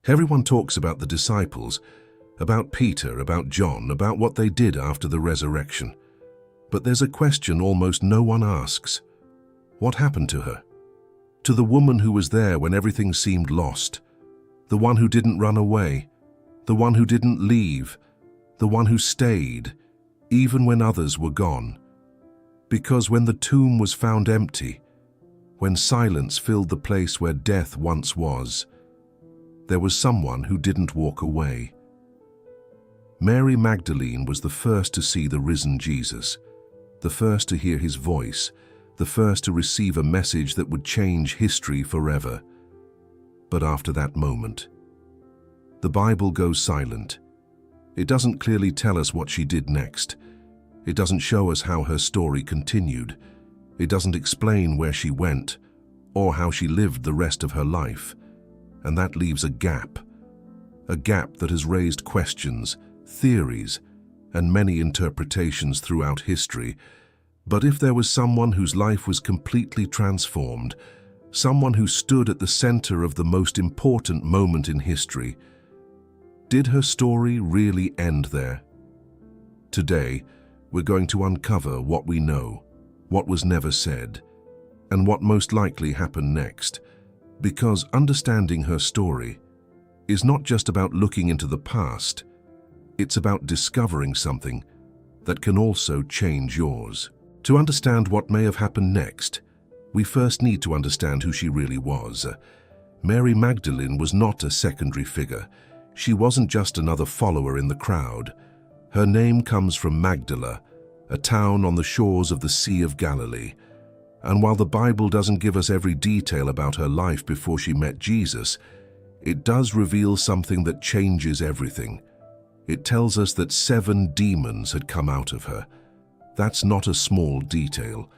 Everyone talks about the disciples, about Peter, about John, about what they did after the resurrection. But there's a question almost no one asks. What happened to her? To the woman who was there when everything seemed lost, the one who didn't run away, the one who didn't leave, the one who stayed, even when others were gone. Because when the tomb was found empty, when silence filled the place where death once was, there was someone who didn't walk away. Mary Magdalene was the first to see the risen Jesus, the first to hear his voice, the first to receive a message that would change history forever. But after that moment, the Bible goes silent. It doesn't clearly tell us what she did next. It doesn't show us how her story continued. It doesn't explain where she went or how she lived the rest of her life. And that leaves a gap that has raised questions, theories, and many interpretations throughout history. But if there was someone whose life was completely transformed, someone who stood at the center of the most important moment in history, did her story really end there? Today, we're going to uncover what we know, what was never said, and what most likely happened next, because understanding her story is not just about looking into the past, it's about discovering something that can also change yours. To understand what may have happened next, we first need to understand who she really was. Mary Magdalene was not a secondary figure. She wasn't just another follower in the crowd. Her name comes from Magdala, a town on the shores of the Sea of Galilee. And while the Bible doesn't give us every detail about her life before she met Jesus, it does reveal something that changes everything. It tells us that 7 demons had come out of her. That's not a small detail.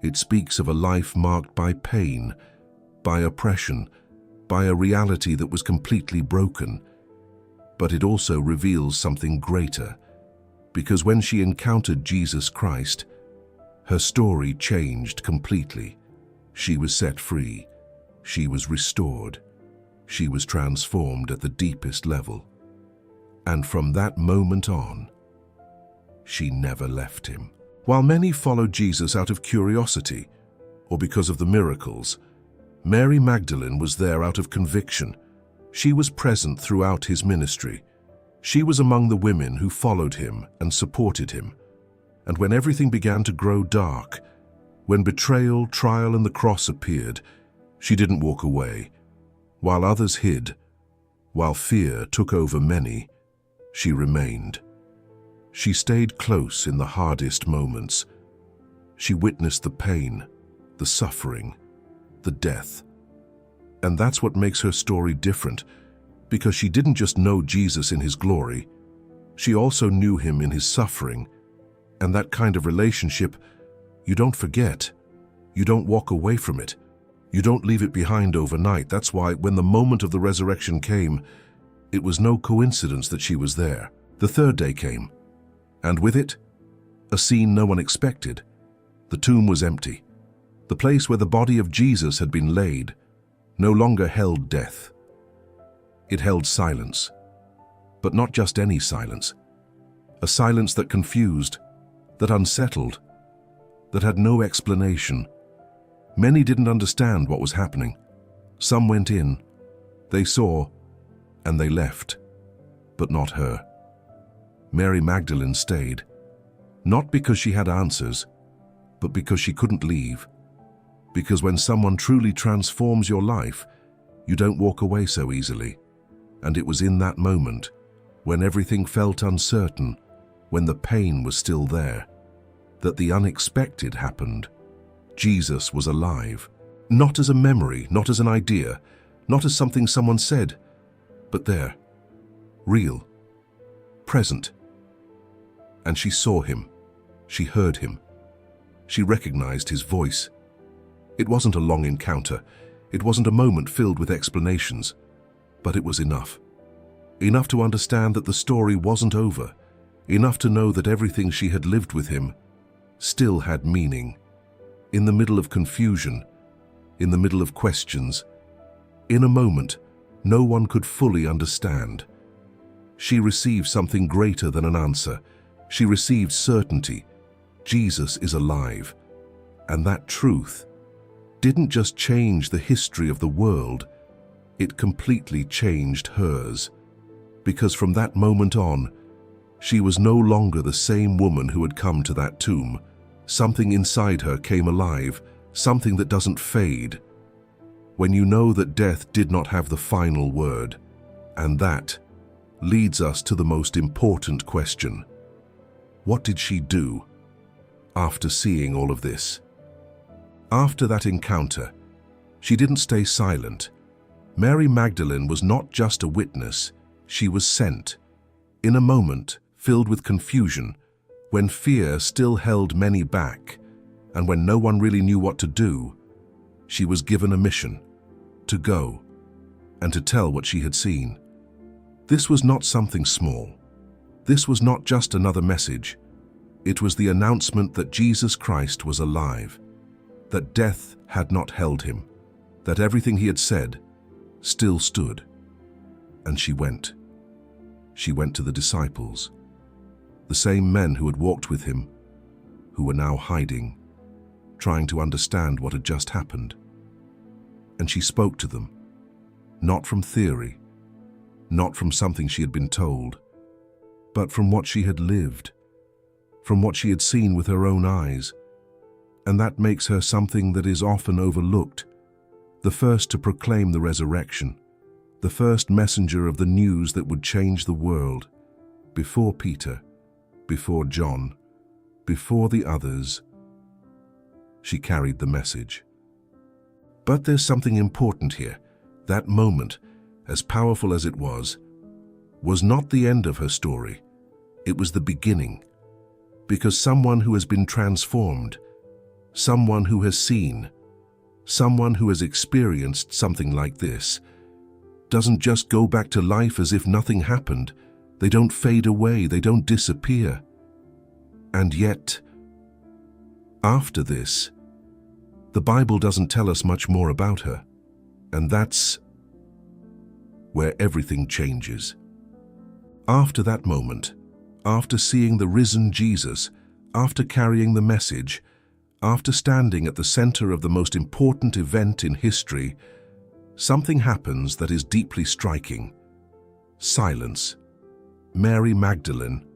It speaks of a life marked by pain, by oppression, by a reality that was completely broken. But it also reveals something greater, because when she encountered Jesus Christ, her story changed completely. She was set free. She was restored. She was transformed at the deepest level. And from that moment on, she never left him. While many followed Jesus out of curiosity or because of the miracles, Mary Magdalene was there out of conviction. She was present throughout his ministry. She was among the women who followed him and supported him. And when everything began to grow dark, when betrayal, trial, and the cross appeared, she didn't walk away. While others hid, while fear took over many, she remained. She stayed close in the hardest moments. She witnessed the pain, the suffering, the death. And that's what makes her story different, because she didn't just know Jesus in his glory, she also knew him in his suffering. And that kind of relationship, you don't forget. You don't walk away from it. You don't leave it behind overnight. That's why when the moment of the resurrection came, it was no coincidence that she was there. The 3rd day came, and with it, a scene no one expected. The tomb was empty. The place where the body of Jesus had been laid no longer held death. It held silence, but not just any silence. A silence that confused, that unsettled, that had no explanation. Many didn't understand what was happening. Some went in, they saw, and they left, but not her. Mary Magdalene stayed, not because she had answers, but because she couldn't leave. Because when someone truly transforms your life, you don't walk away so easily. And it was in that moment, when everything felt uncertain, when the pain was still there, that the unexpected happened. Jesus was alive, not as a memory, not as an idea, not as something someone said, but there, real, present. And she saw him, she heard him, she recognized his voice. It wasn't a long encounter, it wasn't a moment filled with explanations, but it was enough. Enough to understand that the story wasn't over, enough to know that everything she had lived with him still had meaning. In the middle of confusion, in the middle of questions, in a moment, no one could fully understand. She received something greater than an answer. She received certainty. Jesus is alive. And that truth didn't just change the history of the world, it completely changed hers. Because from that moment on, she was no longer the same woman who had come to that tomb. Something inside her came alive, something that doesn't fade. When you know that death did not have the final word, and that leads us to the most important question. What did she do after seeing all of this? After that encounter, she didn't stay silent. Mary Magdalene was not just a witness, she was sent. In a moment filled with confusion, when fear still held many back, and when no one really knew what to do, she was given a mission to go and to tell what she had seen. This was not something small. This was not just another message. It was the announcement that Jesus Christ was alive, that death had not held him, that everything he had said still stood. And she went. She went to the disciples, the same men who had walked with him, who were now hiding, trying to understand what had just happened. And she spoke to them, not from theory, not from something she had been told, but from what she had lived, from what she had seen with her own eyes. And that makes her something that is often overlooked, the first to proclaim the resurrection, the first messenger of the news that would change the world, before Peter, before John, before the others. She carried the message. But there's something important here. That moment, as powerful as it was not the end of her story. It was the beginning. Because someone who has been transformed, someone who has seen, someone who has experienced something like this, doesn't just go back to life as if nothing happened. They don't fade away, they don't disappear. And yet, after this, the Bible doesn't tell us much more about her. And that's where everything changes. After that moment, after seeing the risen Jesus, after carrying the message, after standing at the center of the most important event in history, something happens that is deeply striking. Silence. Mary Magdalene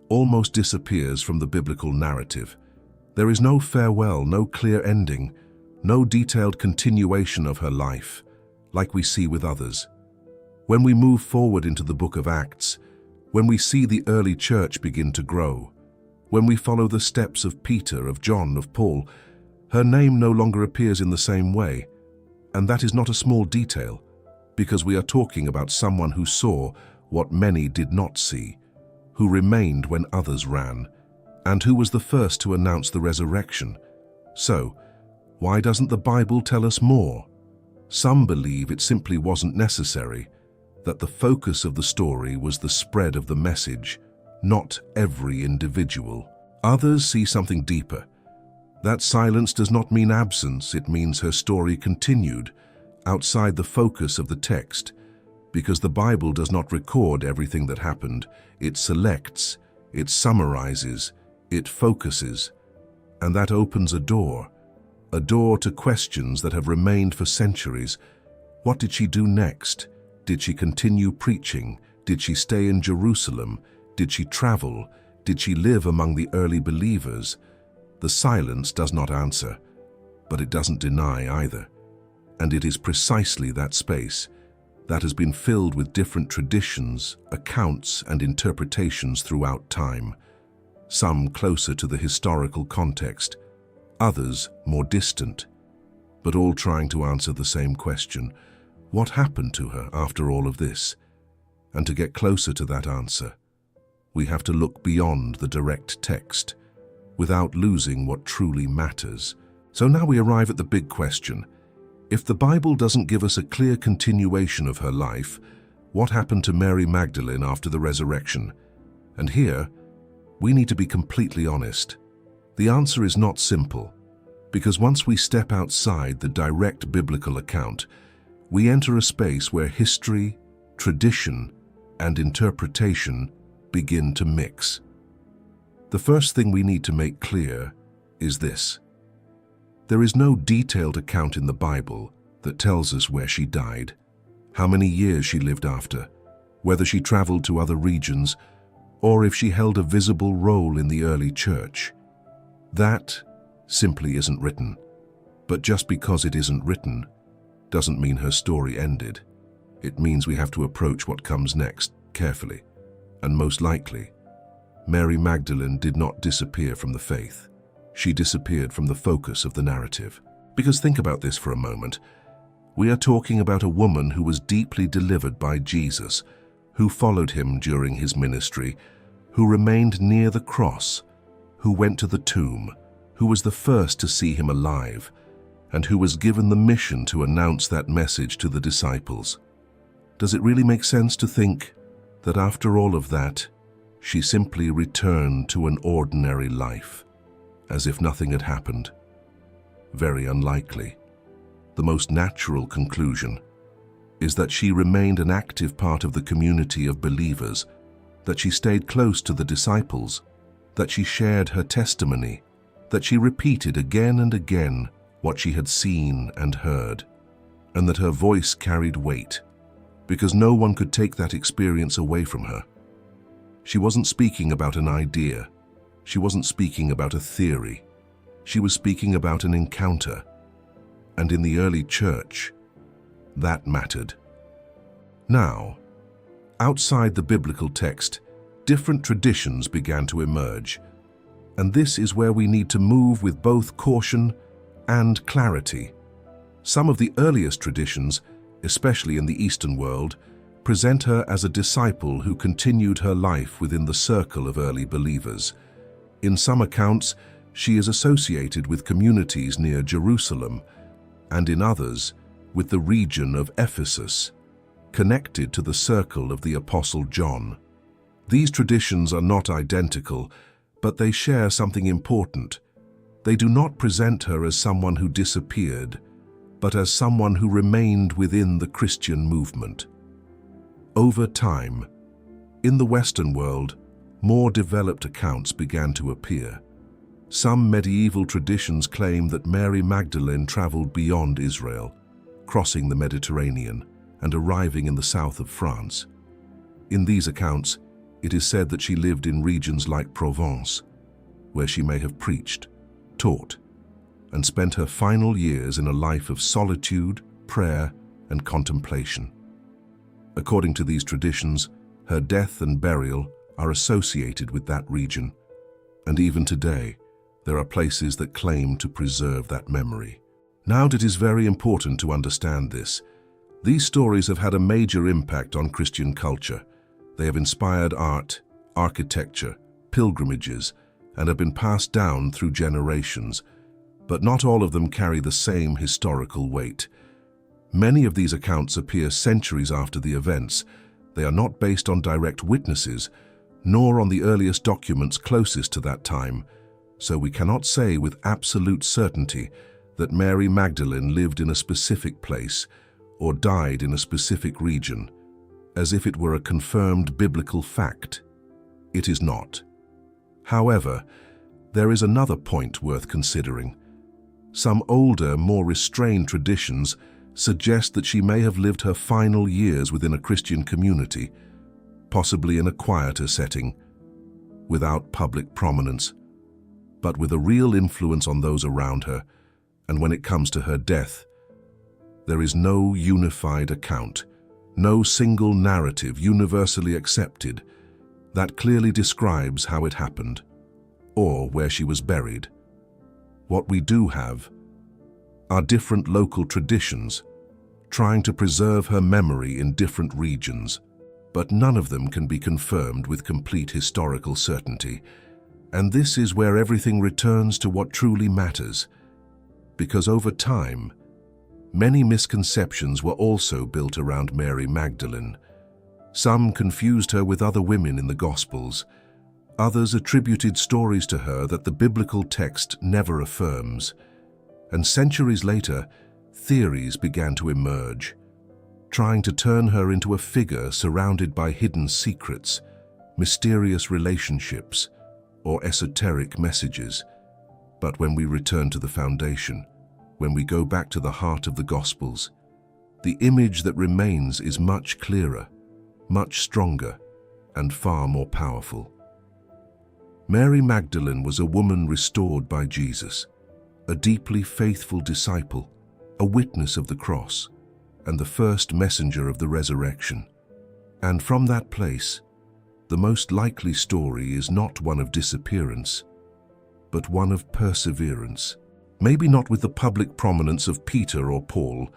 almost disappears from the biblical narrative. There is no farewell, no clear ending, no detailed continuation of her life, like we see with others. When we move forward into the book of Acts, when we see the early church begin to grow, when we follow the steps of Peter, of John, of Paul, her name no longer appears in the same way. And that is not a small detail, because we are talking about someone who saw what many did not see, who remained when others ran, and who was the first to announce the resurrection. So, why doesn't the Bible tell us more? Some believe it simply wasn't necessary, that the focus of the story was the spread of the message, not every individual. Others see something deeper. That silence does not mean absence, it means her story continued, outside the focus of the text, because the Bible does not record everything that happened. It selects, it summarizes, it focuses, and that opens a door to questions that have remained for centuries. What did she do next? Did she continue preaching? Did she stay in Jerusalem? Did she travel? Did she live among the early believers? The silence does not answer, but it doesn't deny either. And it is precisely that space that has been filled with different traditions, accounts, and interpretations throughout time, some closer to the historical context, others more distant, but all trying to answer the same question: what happened to her after all of this? And to get closer to that answer, we have to look beyond the direct text, without losing what truly matters. So now we arrive at the big question. If the Bible doesn't give us a clear continuation of her life, what happened to Mary Magdalene after the resurrection? And here, we need to be completely honest. The answer is not simple, because once we step outside the direct biblical account, we enter a space where history, tradition, and interpretation begin to mix. The first thing we need to make clear is this. There is no detailed account in the Bible that tells us where she died, how many years she lived after, whether she traveled to other regions, or if she held a visible role in the early church. That simply isn't written. But just because it isn't written doesn't mean her story ended. It means we have to approach what comes next carefully. And most likely, Mary Magdalene did not disappear from the faith. She disappeared from the focus of the narrative. Because think about this for a moment. We are talking about a woman who was deeply delivered by Jesus, who followed him during his ministry, who remained near the cross, who went to the tomb, who was the first to see him alive, and who was given the mission to announce that message to the disciples. Does it really make sense to think that after all of that, she simply returned to an ordinary life, as if nothing had happened? Very unlikely. The most natural conclusion is that she remained an active part of the community of believers, that she stayed close to the disciples, that she shared her testimony, that she repeated again and again what she had seen and heard, and that her voice carried weight, because no one could take that experience away from her. She wasn't speaking about an idea. She wasn't speaking about a theory. She was speaking about an encounter. And in the early church, that mattered. Now, outside the biblical text, different traditions began to emerge. And this is where we need to move with both caution and clarity. Some of the earliest traditions, especially in the Eastern world, present her as a disciple who continued her life within the circle of early believers. In some accounts, she is associated with communities near Jerusalem, and in others, with the region of Ephesus, connected to the circle of the Apostle John. These traditions are not identical, but they share something important. They do not present her as someone who disappeared, but as someone who remained within the Christian movement. Over time, in the Western world, more developed accounts began to appear. Some medieval traditions claim that Mary Magdalene traveled beyond Israel, crossing the Mediterranean and arriving in the south of France. In these accounts, it is said that she lived in regions like Provence, where she may have preached, taught, and spent her final years in a life of solitude, prayer, and contemplation. According to these traditions, her death and burial are associated with that region, and even today, there are places that claim to preserve that memory. Now it is very important to understand this. These stories have had a major impact on Christian culture. They have inspired art, architecture, pilgrimages, and have been passed down through generations. But not all of them carry the same historical weight. Many of these accounts appear centuries after the events. They are not based on direct witnesses, nor on the earliest documents closest to that time. So we cannot say with absolute certainty that Mary Magdalene lived in a specific place or died in a specific region, as if it were a confirmed biblical fact. It is not. However, there is another point worth considering. Some older, more restrained traditions suggest that she may have lived her final years within a Christian community, possibly in a quieter setting, without public prominence, but with a real influence on those around her. And when it comes to her death, there is no unified account, no single narrative universally accepted that clearly describes how it happened or where she was buried. What we do have are different local traditions trying to preserve her memory in different regions, but none of them can be confirmed with complete historical certainty. And this is where everything returns to what truly matters, because over time, many misconceptions were also built around Mary Magdalene. Some confused her with other women in the Gospels. Others attributed stories to her that the biblical text never affirms. And centuries later, theories began to emerge, trying to turn her into a figure surrounded by hidden secrets, mysterious relationships, or esoteric messages. But when we return to the foundation, when we go back to the heart of the Gospels, the image that remains is much clearer, much stronger, and far more powerful. Mary Magdalene was a woman restored by Jesus, a deeply faithful disciple, a witness of the cross, and the first messenger of the resurrection. And from that place, the most likely story is not one of disappearance, but one of perseverance. Maybe not with the public prominence of Peter or Paul,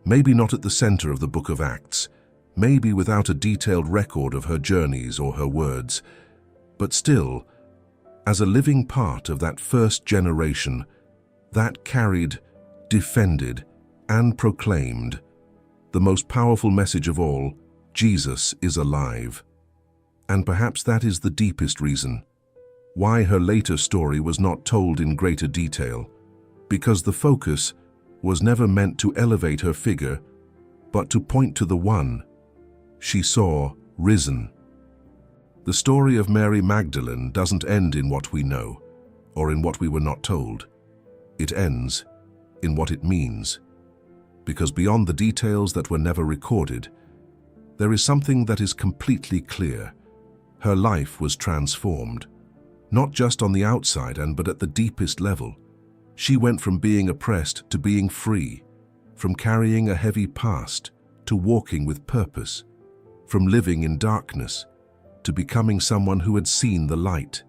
maybe not at the center of the book of Acts, maybe without a detailed record of her journeys or her words, but still, as a living part of that first generation that carried, defended, and proclaimed the most powerful message of all: Jesus is alive. And perhaps that is the deepest reason why her later story was not told in greater detail, because the focus was never meant to elevate her figure, but to point to the one she saw risen. The story of Mary Magdalene doesn't end in what we know, or in what we were not told. It ends in what it means. Because beyond the details that were never recorded, there is something that is completely clear. Her life was transformed, not just on the outside but at the deepest level. She went from being oppressed to being free, from carrying a heavy past to walking with purpose, from living in darkness to becoming someone who had seen the light.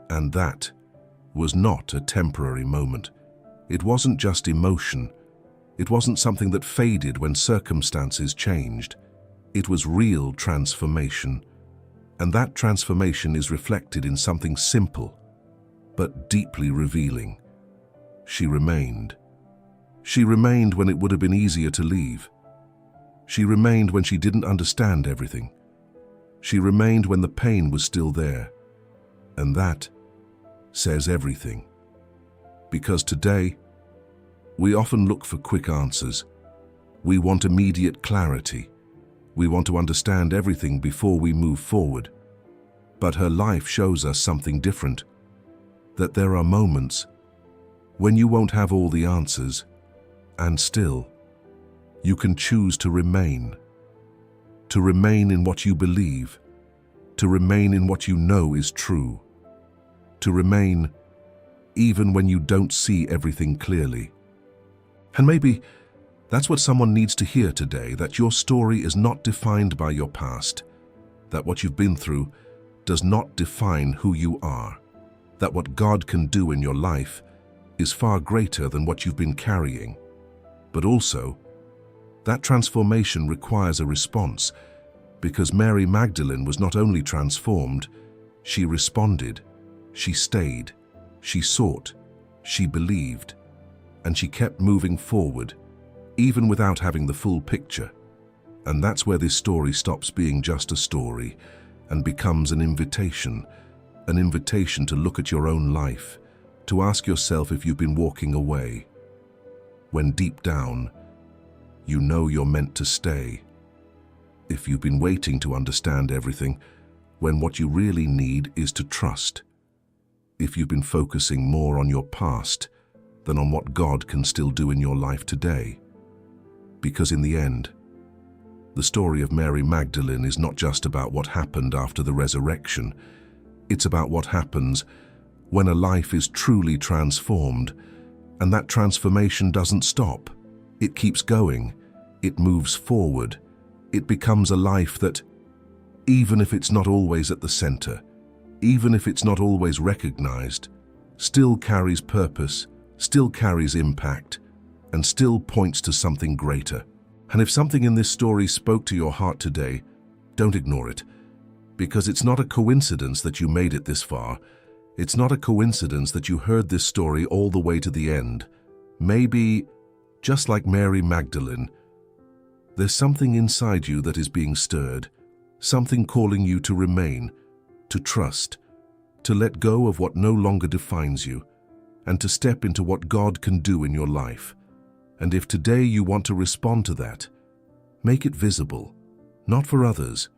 And that was not a temporary moment. It wasn't just emotion. It wasn't something that faded when circumstances changed. It was real transformation. And that transformation is reflected in something simple, but deeply revealing. She remained. She remained when it would have been easier to leave. She remained when she didn't understand everything. She remained when the pain was still there. And that says everything. Because today, we often look for quick answers. We want immediate clarity. We want to understand everything before we move forward. But her life shows us something different. That there are moments when you won't have all the answers, and still, you can choose to remain. To remain in what you believe. To remain in what you know is true. To remain even when you don't see everything clearly. And maybe that's what someone needs to hear today, that your story is not defined by your past, that what you've been through does not define who you are, that what God can do in your life is far greater than what you've been carrying. But also, that transformation requires a response, because Mary Magdalene was not only transformed, she responded, she stayed, she sought, she believed, and she kept moving forward, even without having the full picture. And that's where this story stops being just a story and becomes an invitation to look at your own life, to ask yourself if you've been walking away, when deep down, you know you're meant to stay. If you've been waiting to understand everything, when what you really need is to trust. If you've been focusing more on your past than on what God can still do in your life today. Because in the end, the story of Mary Magdalene is not just about what happened after the resurrection. It's about what happens when a life is truly transformed, and that transformation doesn't stop. It keeps going. It moves forward. It becomes a life that, even if it's not always at the center, even if it's not always recognized, still carries purpose, still carries impact, and still points to something greater. And if something in this story spoke to your heart today, don't ignore it, because it's not a coincidence that you made it this far. It's not a coincidence that you heard this story all the way to the end. Maybe, just like Mary Magdalene, there's something inside you that is being stirred, something calling you to remain, to trust, to let go of what no longer defines you, and to step into what God can do in your life. And if today you want to respond to that, Make it visible, not for others,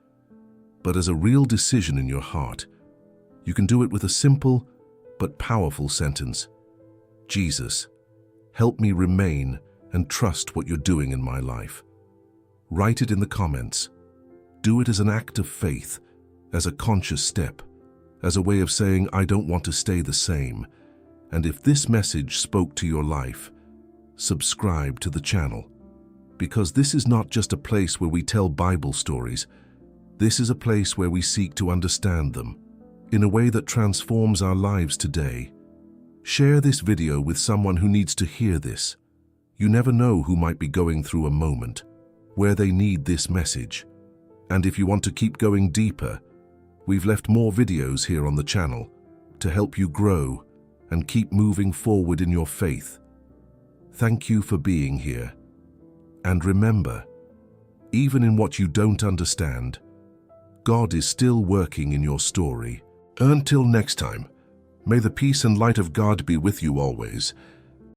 but as a real decision in your heart. You can do it with a simple but powerful sentence. Jesus, help me remain and trust what you're doing in my life. Write it in the comments. Do it as an act of faith, as a conscious step, as a way of saying, I don't want to stay the same. And if this message spoke to your life, subscribe to the channel. Because this is not just a place where we tell Bible stories. This is a place where we seek to understand them in a way that transforms our lives today. Share this video with someone who needs to hear this. You never know who might be going through a moment where they need this message. And if you want to keep going deeper, we've left more videos here on the channel to help you grow and keep moving forward in your faith. Thank you for being here. And remember, even in what you don't understand, God is still working in your story. Until next time, may the peace and light of God be with you always.